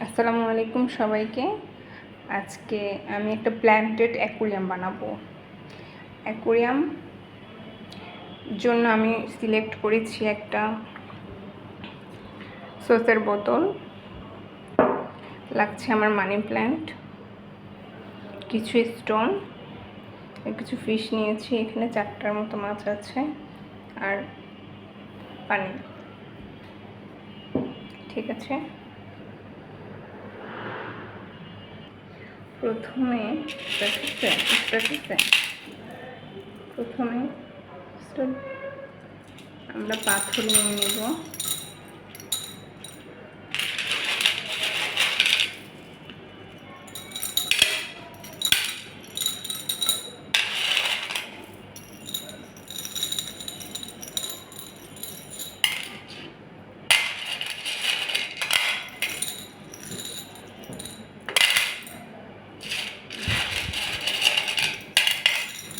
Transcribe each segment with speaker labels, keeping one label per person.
Speaker 1: আসসালামু আলাইকুম সবাইকে। আজকে আমি একটা প্ল্যান্টেড অ্যাকুরিয়াম বানাবো। অ্যাকুরিয়াম জন্য আমি সিলেক্ট করেছি একটা সসের বোতল, লাগছে আমার মানি প্ল্যান্ট, কিছু স্টোন, কিছু ফিশ নিয়েছি, এখানে 4টার মতো মাছ আছে, আর পানি। ঠিক আছে, প্রথমে আমরা পাথর নিয়ে নেব।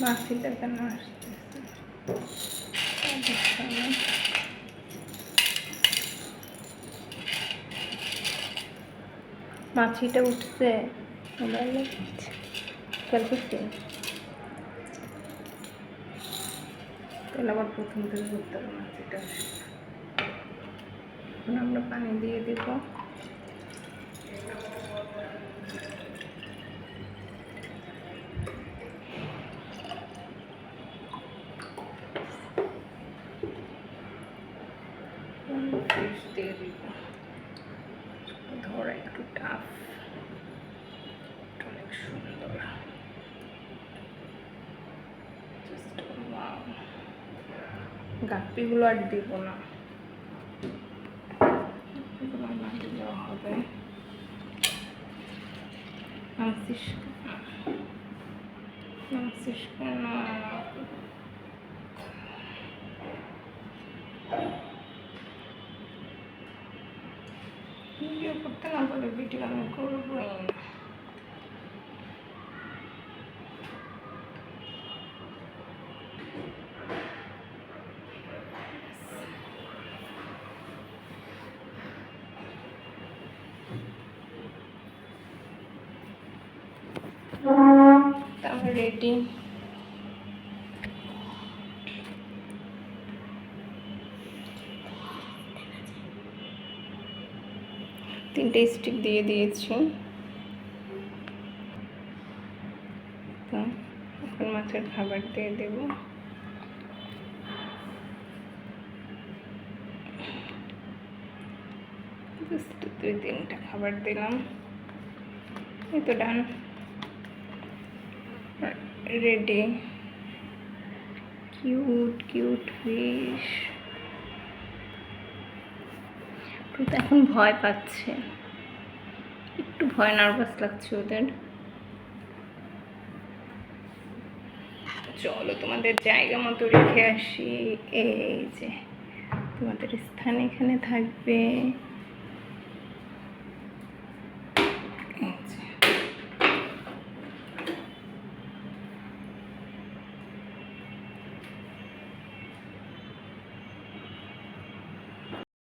Speaker 1: মাছিটা কেন আসতেছে? মাছিটা উঠছে, মোবাইলে খেয়াল করছি। তাহলে আবার প্রথম থেকে করতে হবে। মাছিটা এখন আমরা পানি দিয়ে দেব। ফিশ দিয়ে দিব। ধরা একটু টাফ, অনেক সুন্দর। গাপ্পিগুলো আর দিব না, দেওয়া হবে। ভিডিও করতে না বলে ভিডিও আমি করবোই না। তারপর রেডি। তিনটে স্টিক দিয়ে দিয়েছি। তো এখন মাছের খাবার দিয়ে দেব। জাস্ট 2-3টা খাবার দিলাম। এই তো ডান, রেডি। Cute fish. তো এখন ভয় পাচ্ছে, একটু ভয়, নার্ভাস লাগছে ওদের। চলো তোমাদের জায়গা মতো রেখে আসি। এই যে তোমাদের স্থান এখানে থাকবে। এই যে